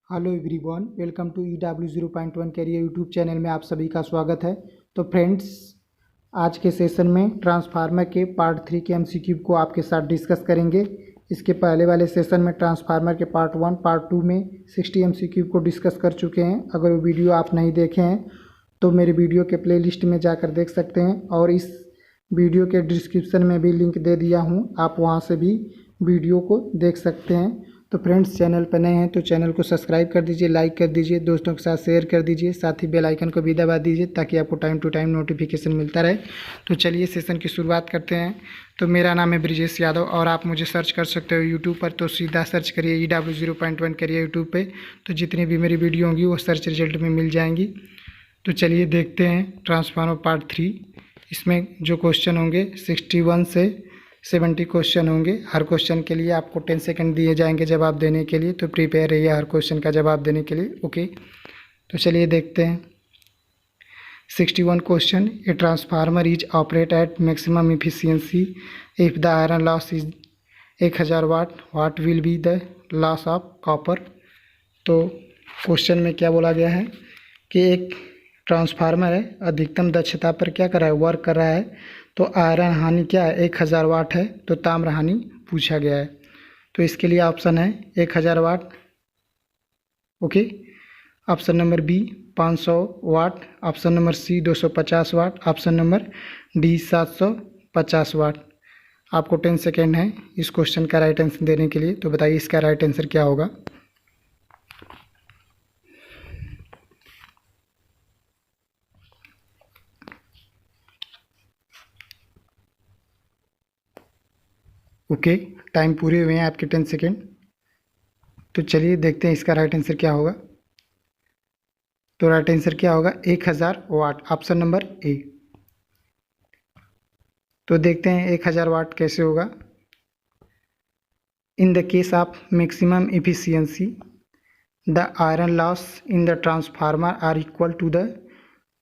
Hello everyone, welcome to EW0.1 career YouTube channel में आप सभी का स्वागत है। तो फ्रेंड्स, आज के सेशन में ट्रांसफार्मर के पार्ट 3 के MCQ को आपके साथ डिस्कस करेंगे। इसके पहले वाले सेशन में ट्रांसफार्मर के पार्ट 1 पार्ट 2 में 60 MCQ को डिस्कस कर चुके हैं। अगर वो वीडियो आप नहीं देखे हैं तो मेरे वीडियो के प्लेलिस्ट में जाकर देख सकते हैं, और इस वीडियो के डिस्क्रिप्शन में भी लिंक दे दिया हूँ, आप वहाँ से भी वीडियो को देख सकते हैं। तो फ्रेंड्स, चैनल पर नए हैं तो चैनल को सब्सक्राइब कर दीजिए, लाइक कर दीजिए, दोस्तों के साथ शेयर कर दीजिए, साथ ही बेल आइकन को भी दबा दीजिए ताकि आपको टाइम टू टाइम नोटिफिकेशन मिलता रहे। तो चलिए सेशन की शुरुआत करते हैं। तो मेरा नाम है ब्रिजेश यादव और आप मुझे सर्च कर सकते हो यूट्यूब पर। तो सीधा सर्च करिए EW0.1 करिए यूट्यूब पे, तो जितनी भी मेरी वीडियो होंगी वो सर्च रिजल्ट में मिल जाएंगी। तो चलिए देखते हैं ट्रांसफार्मर पार्ट 3। इसमें जो क्वेश्चन होंगे 61 से 70 क्वेश्चन होंगे। हर क्वेश्चन के लिए आपको 10 सेकंड दिए जाएंगे जवाब देने के लिए, तो प्रिपेयर रहिए हर क्वेश्चन का जवाब देने के लिए। ओके, तो चलिए देखते हैं। 61 question, a transformer is operate at maximum efficiency if the iron loss is 1000 watt, what will be the loss of copper. तो क्वेश्चन में क्या बोला गया है कि एक ट्रांसफार्मर है, अधिकतम दक्षता पर क्या कर रहा है, वर्क कर रहा है। तो आयरन हानि क्या है, 1000 वाट है, तो ताम्र हानि पूछा गया है। तो इसके लिए ऑप्शन है 1000 वाट, ओके। ऑप्शन नंबर बी 500 वाट, ऑप्शन नंबर सी 250 वाट, ऑप्शन नंबर डी 750 वाट। आपको 10 सेकेंड है इस क्वेश्चन का राइट आंसर देने के लिए। तो बताइए इसका राइट आंसर क्या होगा। ओके, टाइम पूरे हुए हैं आपके 10 सेकेंड। तो चलिए देखते हैं इसका राइट आंसर क्या होगा। तो राइट आंसर क्या होगा, 1000 वाट, ऑप्शन नंबर ए। तो देखते हैं 1000 वाट कैसे होगा। In the case of maximum efficiency the iron loss in the transformer are equal to the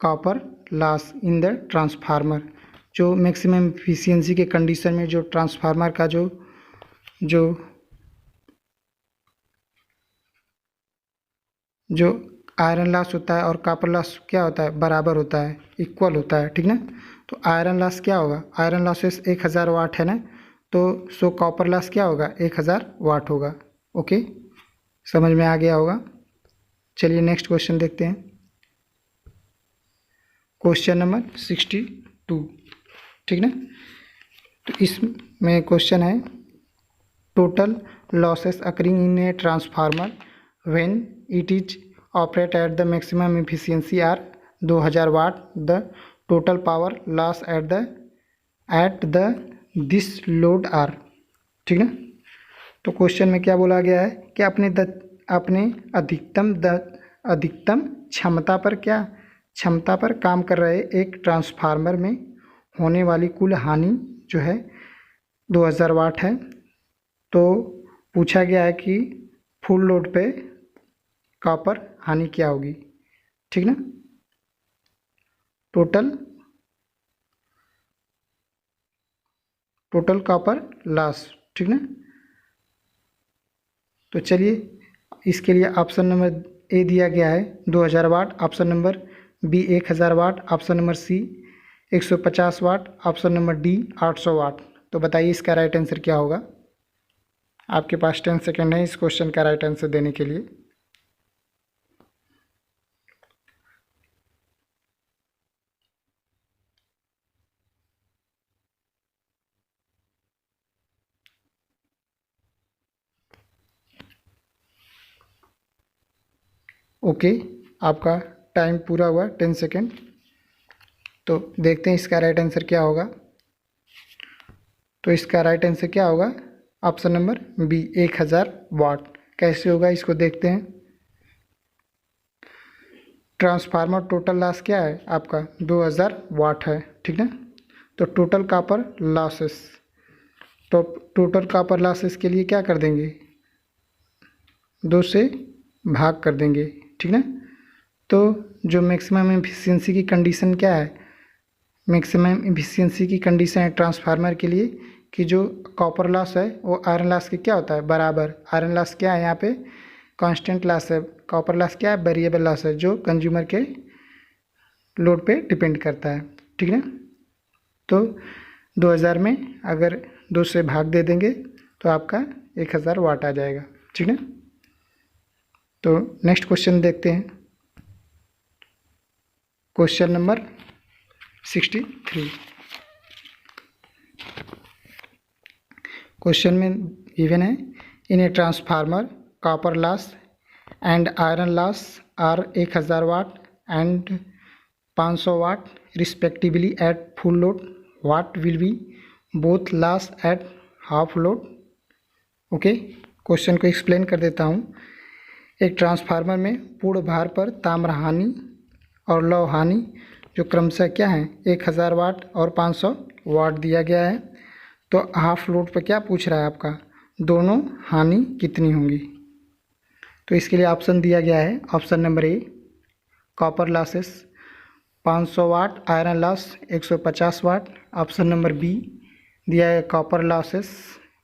copper loss in the transformer. जो मैक्सिमम एफिशिएंसी के कंडीशन में जो ट्रांसफार्मर का जो आयरन लॉस होता है और कॉपर लॉस क्या होता है, बराबर होता है, इक्वल होता है, ठीक ना। तो आयरन लॉस क्या होगा, आयरन लॉसेस 1000 वाट है ना, तो सो कॉपर लॉस क्या होगा, 1000 वाट होगा। ओके, समझ में आ गया होगा। चलिए नेक्स्ट क्वेश्चन देखते हैं। क्वेश्चन नंबर 62, ठीक ना। तो इसमें क्वेश्चन है total losses occurring in a transformer when it is operate at the maximum efficiency are 2000 watt, the total power loss at the this load are, ठीक ना। तो क्वेश्चन में क्या बोला गया है कि अपने अधिकतम क्षमता पर काम कर रहे एक ट्रांसफार्मर में होने वाली कुल हानि जो है 2000 वाट है। तो पूछा गया है कि फुल लोड पे कॉपर हानि क्या होगी, ठीक ना। टोटल कॉपर लॉस, ठीक ना। तो चलिए इसके लिए ऑप्शन नंबर ए दिया गया है 2000 वाट, ऑप्शन नंबर बी 1000 वाट, ऑप्शन नंबर सी 150 वाट, ऑप्शन नंबर डी 800 वाट। तो बताइए इसका राइट आंसर क्या होगा। आपके पास 10 सेकेंड है इस क्वेश्चन का राइट आंसर देने के लिए। ओके, आपका टाइम पूरा हुआ 10 सेकेंड। तो देखते हैं इसका राइट आंसर क्या होगा। तो इसका राइट आंसर क्या होगा, ऑप्शन नंबर बी 1000 वाट। कैसे होगा इसको देखते हैं। ट्रांसफार्मर टोटल लॉस क्या है आपका, 2000 वाट है, ठीक ना। तो टोटल कॉपर लॉसेस, तो टोटल कॉपर लॉसेस के लिए क्या कर देंगे, 2 से भाग कर देंगे, ठीक ना। तो जो मैक्सिमम एफिशिएंसी की कंडीशन क्या है, मैक्सिमम एफिशिएंसी की कंडीशन है ट्रांसफार्मर के लिए कि जो कॉपर लॉस है वो आयरन लॉस के क्या होता है, बराबर। आयरन लॉस क्या है यहाँ पे, कांस्टेंट लॉस है, कॉपर लॉस क्या है, वेरिएबल लॉस है जो कंज्यूमर के लोड पे डिपेंड करता है, ठीक है। तो 2000 में अगर 2 से भाग दे देंगे तो आपका 1000 वाट आ जाएगा, ठीक है। तो नेक्स्ट क्वेश्चन देखते हैं, क्वेश्चन नंबर 63। क्वेश्चन में गिवन है, in a transformer copper loss and iron loss are 1000 watt and 500 watt respectively at full load, what will be both loss at half load. Okay, question को explain कर देता हूँ। एक transformer में पूर्ण भार पर ताम्र हानि और लौह हानि जो क्रमशः क्या है 1000 वाट और 500 वाट दिया गया है। तो हाफ लोड पर क्या पूछ रहा है आपका, दोनों हानि कितनी होंगी। तो इसके लिए ऑप्शन दिया गया है, option number A copper losses 500 watt, iron loss 150 watt. Option number B दिया है copper losses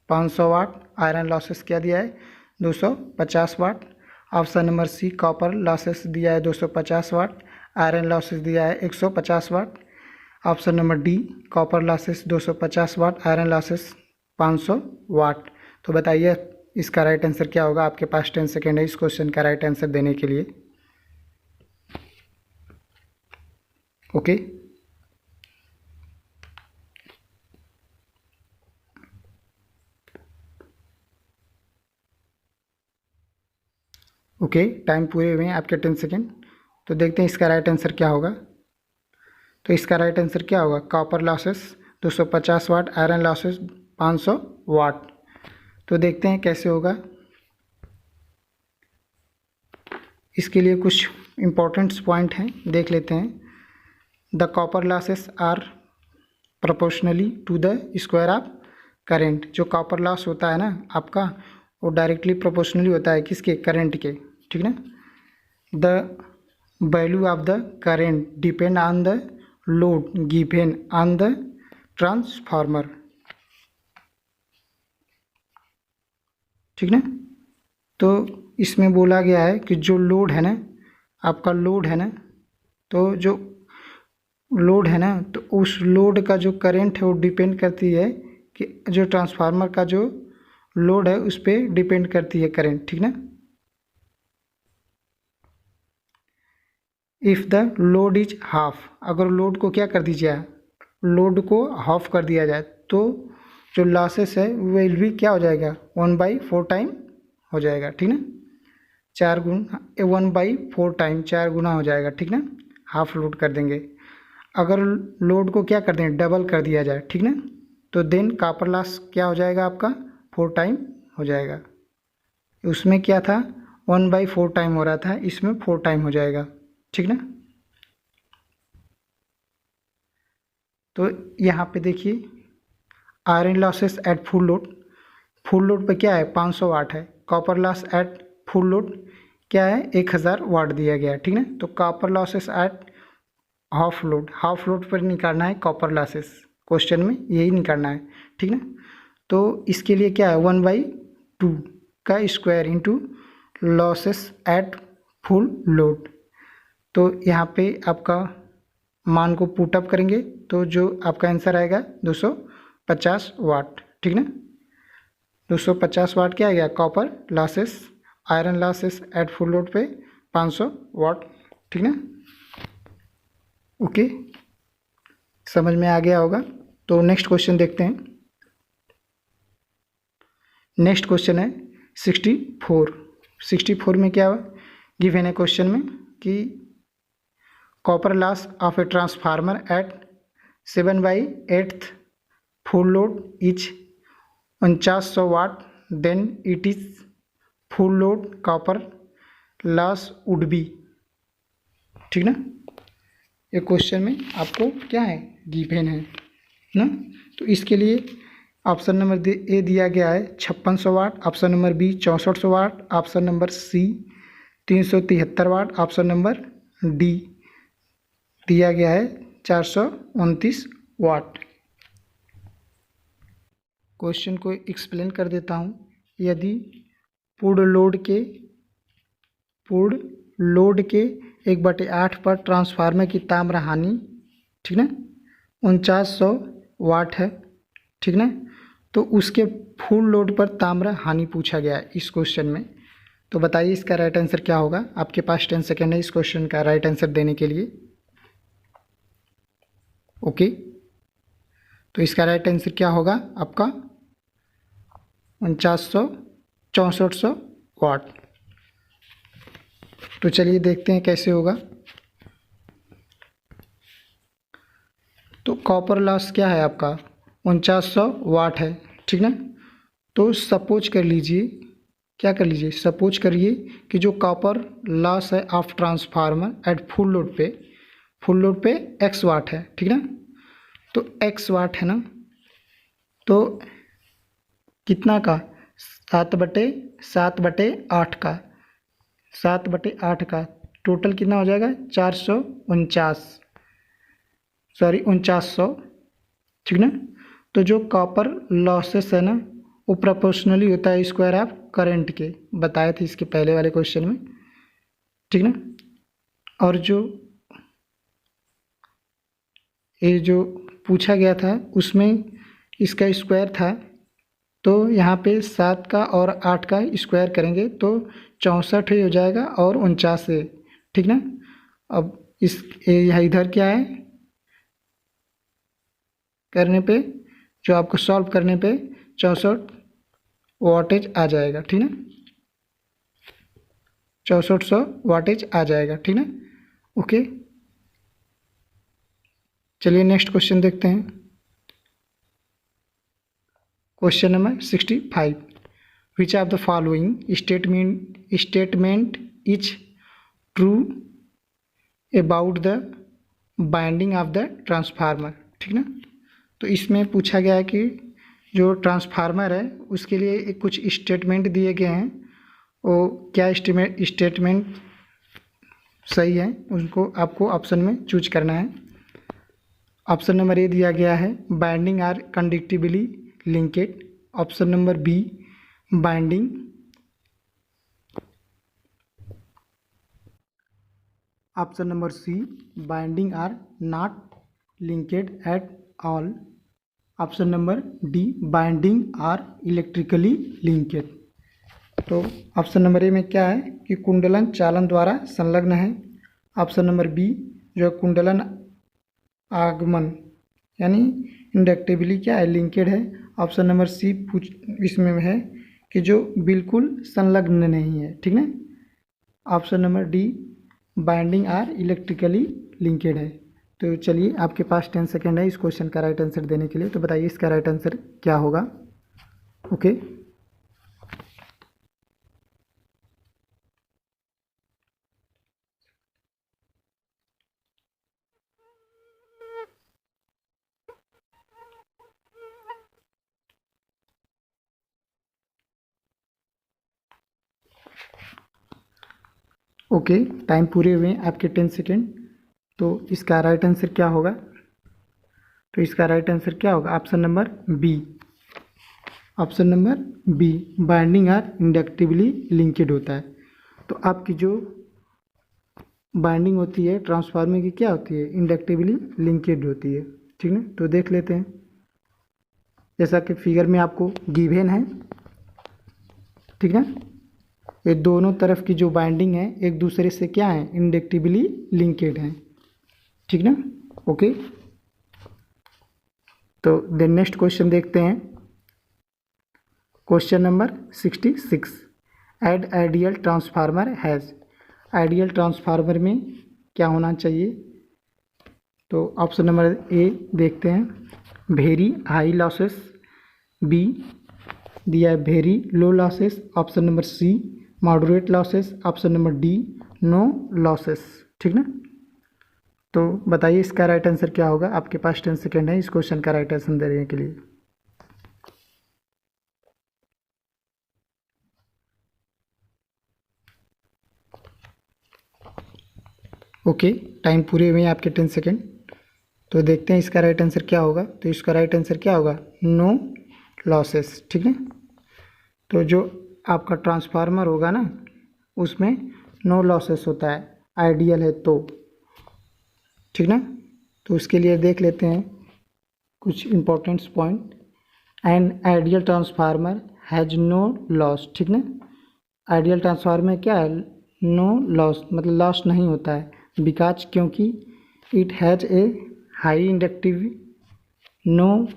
500 watt, iron losses क्या दिया है 250 watt. Option number C copper losses दिया है 250 वाट, आयरन लॉसेस दिया है 150 watt. Option number D copper losses 250 watt, iron losses 500 watt. तो बताइए इसका राइट आंसर क्या होगा। आपके पास 10 सेकेंड है इस क्वेश्चन का राइट आंसर देने के लिए। ओके, ओके, टाइम पूरे हुए हैं आपके 10 सेकेंड। तो देखते हैं इसका राइट आंसर क्या होगा। तो इसका राइट आंसर क्या होगा, copper losses 250 watt, iron losses 500 watt. तो देखते हैं कैसे होगा। इसके लिए कुछ इम्पोर्टेंट्स पॉइंट हैं, देख लेते हैं। The copper losses are proportionally to the square of current. जो कॉपर लॉस होता है ना आपका, वो डायरेक्टली प्रोपोर्शनली होता है किसके, करंट के, ठीक ना। The value of the current depend on the load given on the transformer, ठीक ना। तो इसमें बोला गया है कि जो लोड है ना, आपका लोड है ना, तो जो लोड है ना, तो उस लोड का जो करंट है वो डिपेंड करती है कि जो ट्रांसफार्मर का जो लोड है उस पर डिपेंड करती है करंट, ठीक ना। If the load is half, अगर लोड को क्या कर दीजिए, लोड को हाफ कर दिया जाए तो जो लॉसेस है विल भी क्या हो जाएगा 1/4 टाइम हो जाएगा, ठीक ना। 4 गुना 1/4 टाइम 4 गुना हो जाएगा, ठीक ना। हाफ लोड कर देंगे। अगर लोड को क्या कर दें, डबल कर दिया जाए, ठीक ना, तो देन कॉपर लॉस क्या हो जाएगा आपका 4 टाइम हो जाएगा। उसमें क्या था 1/4 टाइम हो रहा था, इसमें 4 टाइम हो जाएगा, ठीक ना। तो यहाँ पे देखिए iron losses eight full load पे क्या है 500 वाट है, copper loss eight full load क्या है 1000 वाट दिया गया है, ठीक ना। तो copper losses eight half load पर निकालना है कॉपर लॉसेस, क्वेश्चन में यही निकालना है, ठीक ना। तो इसके लिए क्या है 1/2 का square into losses eight full load. तो यहाँ पे आपका मान को पुटअप करेंगे तो जो आपका आंसर आएगा 250 वाट, ठीक ना। 250 वाट क्या आ गया, copper losses, iron losses eight full load पे 500 वाट, ठीक ना। ओके, समझ में आ गया होगा। तो नेक्स्ट क्वेश्चन देखते हैं। नेक्स्ट क्वेश्चन है 64 में क्या गिवन है क्वेश्चन में कि copper loss of a transformer at 7/8 full load is 4900 watt, then it is full load copper loss would be, ठीक ना। ये क्वेश्चन में आपको क्या है गिवन है ना। तो इसके लिए ऑप्शन नंबर ए दिया गया है 5600 वाट, ऑप्शन नंबर बी 6400 वाट, ऑप्शन नंबर सी 373 वाट, ऑप्शन नंबर डी दिया गया है 429 वाट। क्वेश्चन को एक्सप्लेन कर देता हूँ। यदि पूर्ण लोड के पूर्ण लोड के 1/8 पर ट्रांसफार्मर की ताम्र हानि, ठीक ना, 4900 वाट है, ठीक ना। तो उसके फुल लोड पर ताम्र हानि पूछा गया है इस क्वेश्चन में। तो बताइए इसका राइट आंसर क्या होगा। आपके पास 10 सेकेंड है इस क्वेश्चन का राइट आंसर देने के लिए। ओके, तो इसका राइट आंसर क्या होगा आपका 6400 वाट। तो चलिए देखते हैं कैसे होगा। तो कॉपर लॉस क्या है आपका 4900 वाट है, ठीक ना। तो सपोज कर लीजिए, क्या कर लीजिए, सपोज करिए कि जो कॉपर लॉस है of transformer eight full load पे x वाट है, ठीक ना। तो x वाट है ना, तो कितना का 7/8 का 7/8 का टोटल कितना हो जाएगा 4900, ठीक ना। तो जो कॉपर लॉसेस है ना वो प्रोपोर्शनली होता है स्क्वायर ऑफ करंट के, बताए थे इसके पहले वाले क्वेश्चन में, ठीक ना। और जो ये जो पूछा गया था उसमें इसका स्क्वायर था, तो यहाँ पे 7 का और 8 का स्क्वायर करेंगे तो 64 ही हो जाएगा और 49 है, ठीक ना। अब इस यहाँ इधर क्या है करने पे, जो आपको सॉल्व करने पे 64 वाटेज आ जाएगा, ठीक ना, 6400 वाटेज आ जाएगा, ठीक ना। ओके, चलिए नेक्स्ट क्वेश्चन देखते हैं। Question number 65, which of the following statement is true about the binding of the transformer, ठीक ना। तो इसमें पूछा गया है कि जो ट्रांसफार्मर है उसके लिए कुछ स्टेटमेंट दिए गए हैं, वो क्या स्टेटमेंट सही है उनको आपको ऑप्शन में चूज करना है। ऑप्शन नंबर ए दिया गया है binding are conductively linked, option number B binding, option number C binding are not linked at all, option number D binding are electrically linked. तो ऑप्शन नंबर ए में क्या है कि कुंडलन चालन द्वारा संलग्न है, ऑप्शन नंबर बी जो कुंडलन आगमन यानी इंडक्टिवली क्या है लिंकेड है, ऑप्शन नंबर सी इसमें है कि जो बिल्कुल संलग्न नहीं है, ठीक ना, option number D binding are electrically linked है। तो चलिए आपके पास 10 सेकेंड है इस क्वेश्चन का राइट आंसर देने के लिए। तो बताइए इसका राइट आंसर क्या होगा। ओके, ओके, टाइम पूरे हुए हैं आपके 10 सेकेंड। तो इसका राइट आंसर क्या होगा, तो इसका राइट आंसर क्या होगा option number B, option number B binding are inductively linked होता है। तो आपकी जो बाइंडिंग होती है ट्रांसफार्मर की क्या होती है इंडक्टिवली लिंकेड होती है, ठीक ना। तो देख लेते हैं, जैसा कि फिगर में आपको गिवन है, ठीक ना, ये दोनों तरफ की जो बाइंडिंग है एक दूसरे से क्या है इंडक्टिवली लिंकेड है, ठीक ना। ओके, तो देन नेक्स्ट क्वेश्चन देखते हैं। Question number 66, an ideal transformer has, ideal transformer में क्या होना चाहिए। तो ऑप्शन नंबर ए देखते हैं वेरी हाई लॉसेस, बी दिया है very low losses, option number C moderate losses, option number D no losses, ठीक ना। तो बताइए इसका राइट आंसर क्या होगा। आपके पास 10 सेकेंड है इस क्वेश्चन का राइट आंसर देने के लिए। ओके, टाइम पूरे हुए हैं आपके 10 सेकेंड। तो देखते हैं इसका राइट आंसर क्या होगा। तो इसका राइट आंसर क्या होगा नो लॉसेस, ठीक है। तो जो आपका ट्रांसफार्मर होगा ना उसमें नो लॉसेस होता है, आइडियल है तो, ठीक ना। तो उसके लिए देख लेते हैं कुछ importants point. An ideal transformer has no loss, ठीक ना। आइडियल ट्रांसफार्मर क्या है, नो लॉस मतलब लॉस नहीं होता है, बिकॉज क्योंकि it has a high inductive no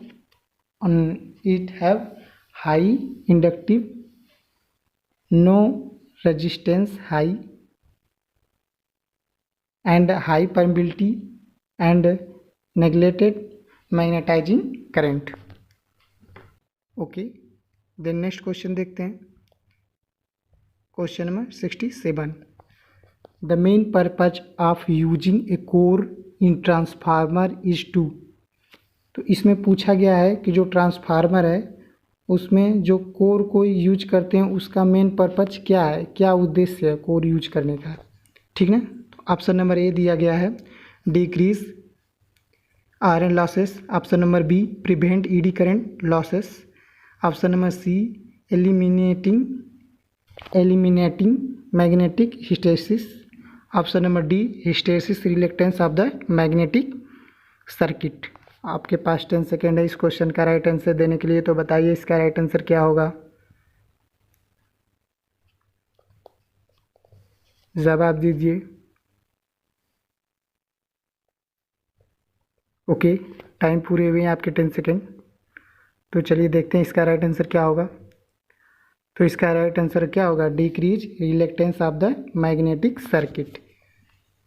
it have high inductive no resistance high and high permeability and neglected magnetising current. Okay, then next question देखते हैं, question number 67। The main purpose of using a core in transformer is to. तो इसमें पूछा गया है कि जो transformer है उसमें जो कोर को यूज करते हैं उसका मेन पर्पज क्या है, क्या उद्देश्य है कोर यूज करने का, ठीक ना। ऑप्शन नंबर ए दिया गया है decrease iron losses, option number B prevent eddy current losses, option number C eliminating magnetic hysteresis, option number D hysteresis reluctance of the magnetic circuit. आपके पास 10 सेकेंड है इस क्वेश्चन का राइट आंसर देने के लिए, तो बताइए इसका राइट आंसर क्या होगा। जवाब दीजिए। ओके, टाइम पूरे हुए हैं आपके 10 सेकेंड। तो चलिए देखते हैं इसका राइट आंसर क्या होगा। तो इसका राइट आंसर क्या होगा, decrease reluctance of the magnetic circuit,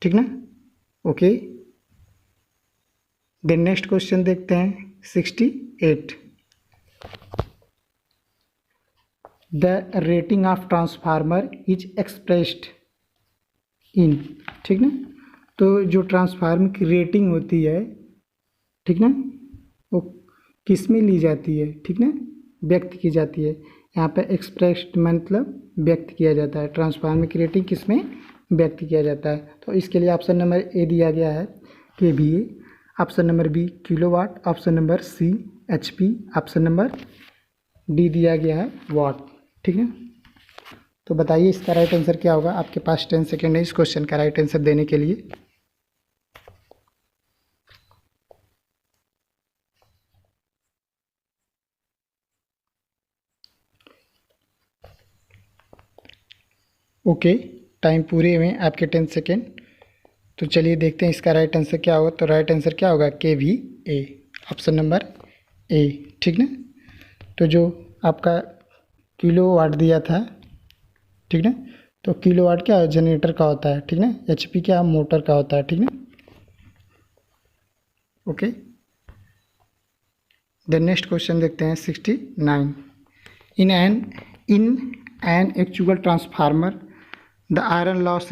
ठीक ना। ओके, देन नेक्स्ट क्वेश्चन देखते हैं 68। The rating of transformer is expressed in, ठीक ना। तो जो ट्रांसफार्मर की रेटिंग होती है, ठीक ना, वो किस में ली जाती है, ठीक ना, व्यक्त की जाती है। यहाँ पे एक्सप्रेस्ड मतलब व्यक्त किया जाता है, ट्रांसफार्मर की रेटिंग किस में व्यक्त किया जाता है। तो इसके लिए ऑप्शन नंबर ए दिया गया है KVA, option number B kilowatt, option number C HP, option number D दिया गया है वाट, ठीक है। तो बताइए इसका राइट आंसर क्या होगा। आपके पास 10 सेकेंड है इस क्वेश्चन का राइट आंसर देने के लिए। ओके, टाइम पूरे हुए आपके 10 सेकेंड। तो चलिए देखते हैं इसका राइट आंसर क्या होगा। तो राइट आंसर क्या होगा, KVA, ऑप्शन नंबर ए, ठीक ना। तो जो आपका किलोवाट दिया था, ठीक ना, तो किलोवाट क्या जनरेटर का होता है, ठीक ना, HP क्या मोटर का होता है, ठीक ना। ओके, देन नेक्स्ट क्वेश्चन देखते हैं 69। In an actual transformer the iron loss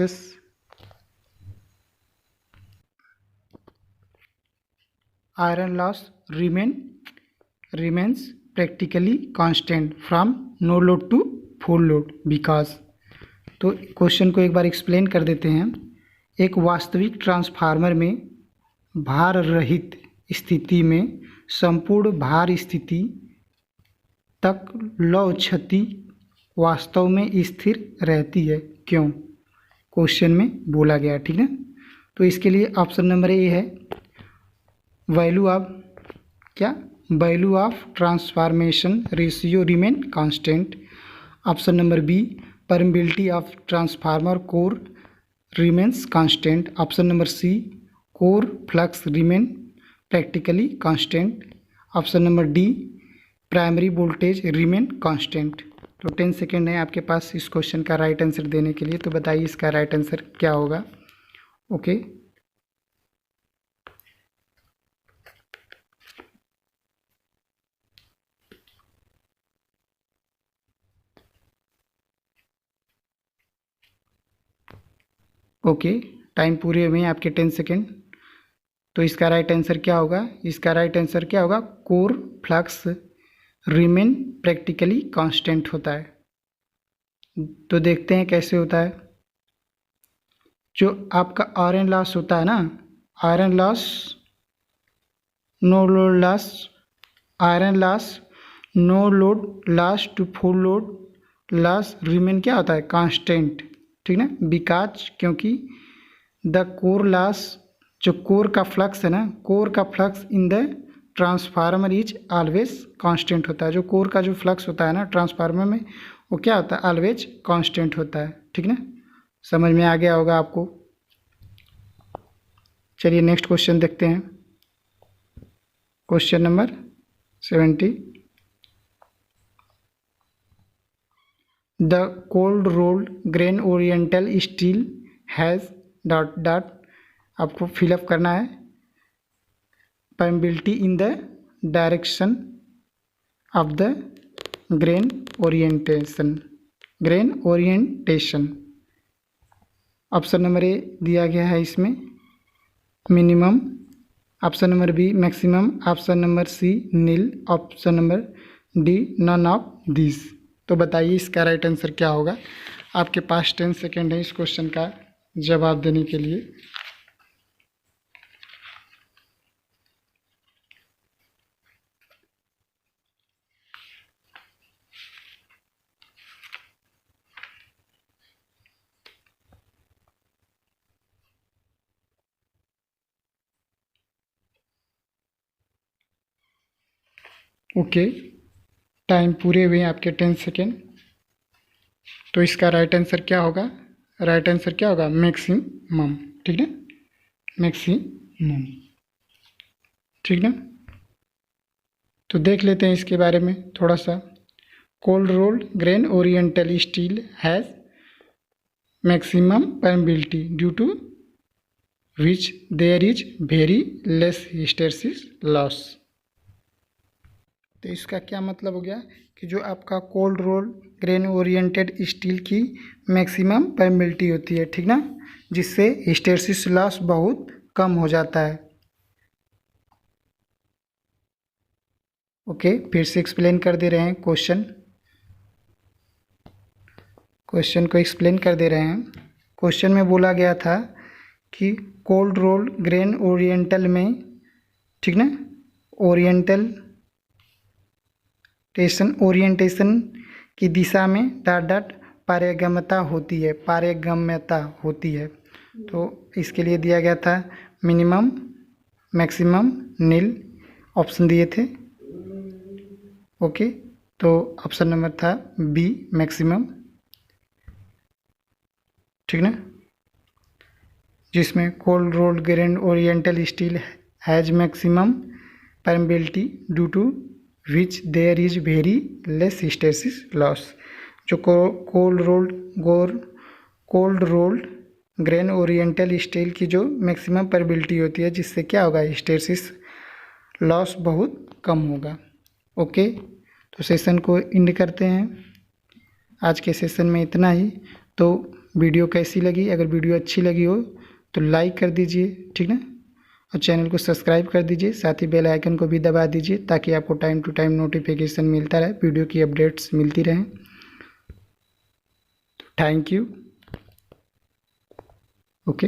remains practically constant from no load to full load because। तो क्वेश्चन को एक बार एक्सप्लेन कर देते हैं। एक वास्तविक ट्रांसफार्मर में भार रहित स्थिति में संपूर्ण भार स्थिति तक लौ क्षति वास्तव में स्थिर रहती है, क्यों, क्वेश्चन में बोला गया, ठीक है। तो इसके लिए ऑप्शन नंबर ए है value of transformation ratio remain constant, option number B permeability of transformer core remains constant, option number C core flux remain practically constant, option number D primary voltage remain constant. तो 10 second है आपके पास इस question का right answer देने के लिए, तो बताइए इसका राइट आंसर क्या होगा। ओके, ओके, टाइम पूरे हुए हैं आपके 10 सेकेंड। तो इसका राइट आंसर क्या होगा, इसका राइट आंसर क्या होगा, core flux remain practically constant होता है। तो देखते हैं कैसे होता है। जो आपका आयरन लॉस होता है ना, iron loss no load loss, iron loss no load loss to full load loss remain क्या होता है, कांस्टेंट, ठीक ना, बिकॉज क्योंकि द कोर लॉस, जो कोर का फ्लक्स है ना, कोर का flux in the transformer is always constant होता है। जो कोर का जो फ्लक्स होता है ना ट्रांसफार्मर में, वो क्या होता है, ऑलवेज कांस्टेंट होता है। ठीक ना, समझ में आ गया होगा आपको। चलिए नेक्स्ट क्वेश्चन देखते हैं। Question number 70, the cold rolled grain oriental steel has dot dot, आपको फिलअप करना है, permeability in the direction of the grain orientation, grain orientation. Option number A दिया गया है इसमें minimum, option number B maximum, option number C nil, option number D none of this. तो बताइए इसका राइट आंसर क्या होगा। आपके पास 10 सेकेंड है इस क्वेश्चन का जवाब देने के लिए। ओके, टाइम पूरे हुए आपके 10 सेकेंड। तो इसका राइट आंसर क्या होगा, राइट आंसर क्या होगा, मैक्सिमम। ठीक ना, मैक्सिमम। ठीक ना, तो देख लेते हैं इसके बारे में थोड़ा सा। Cold rolled grain oriental steel has maximum permeability due to which there is very less hysteresis loss. तो इसका क्या मतलब हो गया कि जो आपका cold roll grain oriented steel की मैक्सिमम परमेबिलिटी होती है, ठीक ना, जिससे हिस्टेरेसिस लॉस बहुत कम हो जाता है। ओके, फिर से एक्सप्लेन कर दे रहे हैं क्वेश्चन को एक्सप्लेन कर दे रहे हैं। क्वेश्चन में बोला गया था कि कोल्ड रोल ग्रेन ओरिएंटल में, ठीक ना, ओरिएंटेशन की दिशा में डॉट डॉट पारगम्यता होती है। तो इसके लिए दिया गया था मिनिमम, मैक्सिमम, नील ऑप्शन दिए थे। ओके, तो ऑप्शन नंबर था बी मैक्सिमम, ठीक ना, जिसमें cold rolled grain oriental steel has maximum permeability due to which there is very less hysteresis loss. जो cold rolled grain oriental steel की जो मैक्सिमम परमेबिलिटी होती है, जिससे क्या होगा, हिस्टेरेसिस लॉस बहुत कम होगा। ओके, तो सेशन को एंड करते हैं। आज के सेशन में इतना ही। तो वीडियो कैसी लगी, अगर वीडियो अच्छी लगी हो तो लाइक कर दीजिए, ठीक ना, और चैनल को सब्सक्राइब कर दीजिए, साथ ही बेल आइकन को भी दबा दीजिए ताकि आपको टाइम टू टाइम नोटिफिकेशन मिलता रहे, वीडियो की अपडेट्स मिलती रहें। तो थैंक यू। ओके।